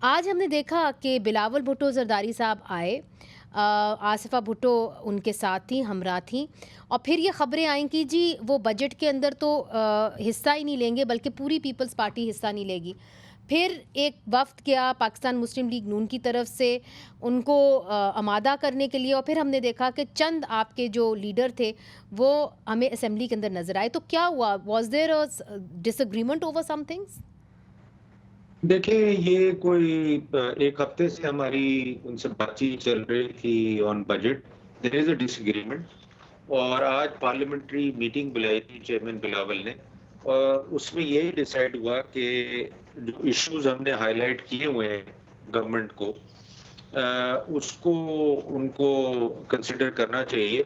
आज हमने देखा कि बिलावल भुट्टो जरदारी साहब आए, आसिफा भुट्टो उनके साथ थी, हमरा थी, और फिर ये खबरें आई कि जी वो बजट के अंदर तो हिस्सा ही नहीं लेंगे, बल्कि पूरी पीपल्स पार्टी हिस्सा नहीं लेगी। फिर एक वफ्द गया पाकिस्तान मुस्लिम लीग नून की तरफ से उनको आमादा करने के लिए, और फिर हमने देखा कि चंद आपके जो लीडर थे वो हमें असेंबली के अंदर नजर आए। तो क्या हुआ? Was there a disagreement over somethings? देखिए, ये कोई एक हफ्ते से हमारी उनसे बातचीत चल रही थी on budget. There is a disagreement और आज पार्लियामेंट्री मीटिंग बुलाई थी चेयरमैन बिलावल ने और उसमें यही डिसाइड हुआ कि जो इश्यूज़ हमने हाइलाइट किए हुए हैं गवर्नमेंट को उसको उनको कंसिडर करना चाहिए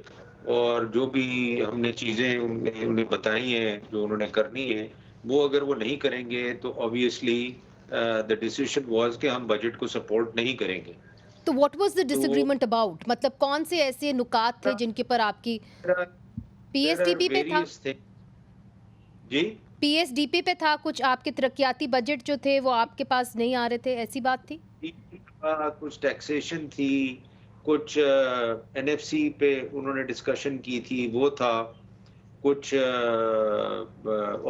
और जो भी हमने चीज़ें उन्हें उन्हें बताई हैं, जो उन्होंने करनी है, वो अगर वो नहीं करेंगे तो ऑब्वियसली द डिसीजन वाज़ कि हम बजट को सपोर्ट नहीं करेंगे। तो व्हाट वाज द तो डिसएग्रीमेंट अबाउट? मतलब कौन से ऐसे नुकात थे जिनके पर आपकी there are there are PSDP पे था? Various thing. जी? पीएसडीपी पे था कुछ? आपके तरक्याती बजट जो थे वो आपके पास नहीं आ रहे थे, ऐसी बात थी? कुछ टैक्सेशन थी, कुछ एनएफसी पे उन्होंने डिस्कशन की थी, वो था। कुछ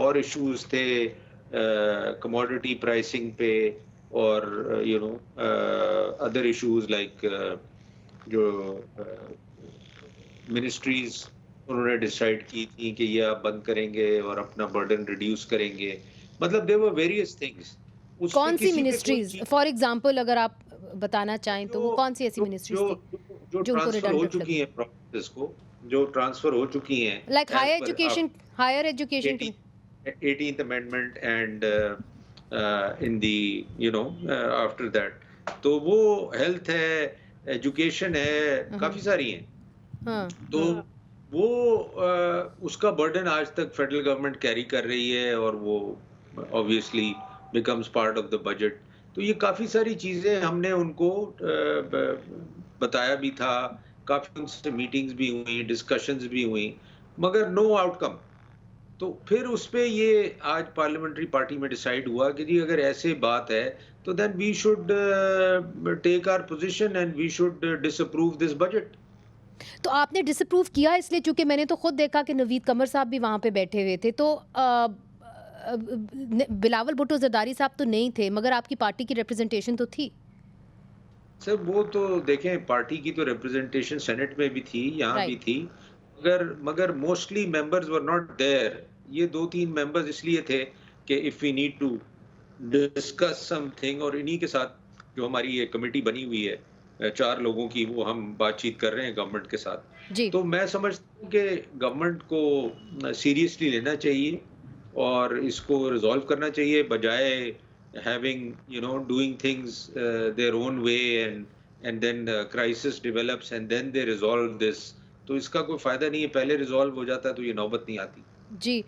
और इश्यूज थे कमोडिटी प्राइसिंग पे और अदर इश्यूज लाइक जो मिनिस्ट्रीज उन्होंने डिसाइड की थी कि ये आप बंद करेंगे और अपना बर्डन रिड्यूस करेंगे। मतलब देयर वर वेरियस थिंग्स। उसमें कौन सी किसी पे कोई मिनिस्ट्रीज, चीज फॉर एग्जांपल अगर आप बताना चाहें तो जो वो कौन सी ऐसी जो मिनिस्ट्रीज जो थी जो जो उनको ट्रांसफर हो रिडंडेंट चुकी लगी? हैं प्रोसेस को, जो ट्रांसफर हो चुकी हैं like as per higher education की? 18th amendment and in the after that तो वो हेल्थ है, एजुकेशन है, काफी हाँ, सारी हैं। हाँ। तो वो उसका बर्डन आज तक फेडरल गवर्नमेंट कैरी कर रही है और वो obviously becomes part of the budget. तो ये काफी सारी चीजें हमने उनको बताया भी था, काफी उनसे मीटिंग्स भी हुई, डिस्कशंस भी हुई, मगर नो आउटकम। तो फिर उसपे ये आज पार्लियामेंट्री पार्टी में डिसाइड हुआ कि जी अगर ऐसे बात है तो then we should take our position and we should disapprove this budget. तो आपने डिसअप्रूव किया इसलिए क्योंकि मैंने तो खुद देखा कि नवीद कमर साहब भी वहाँ पे बैठे हुए थे, तो बिलावल भुट्टो जरदारी साहब तो नहीं थे, मगर आपकी पार्टी की रिप्रेजेंटेशन तो थी। सर वो तो देखें, पार्टी की तो रिप्रेजेंटेशन सेनेट में भी थी, यहाँ भी राइट। थी, मगर मगर mostly members were not there. ये 2-3 मेंबर्स इसलिए थे कि if we need to discuss something, और इन्हीं के साथ जो हमारी ये कमेटी बनी हुई है 4 लोगों की, वो हम बातचीत कर रहे हैं गवर्नमेंट के साथ। जी। तो मैं समझता हूँ कि गवर्नमेंट को सीरियसली लेना चाहिए और इसको रिज़ॉल्व करना चाहिए, बजाय having doing things their own way, and then the crisis develops and then they resolve this। तो इसका कोई फायदा नहीं है, पहले रिजॉल्व हो जाता तो ये नौबत नहीं आती। जी।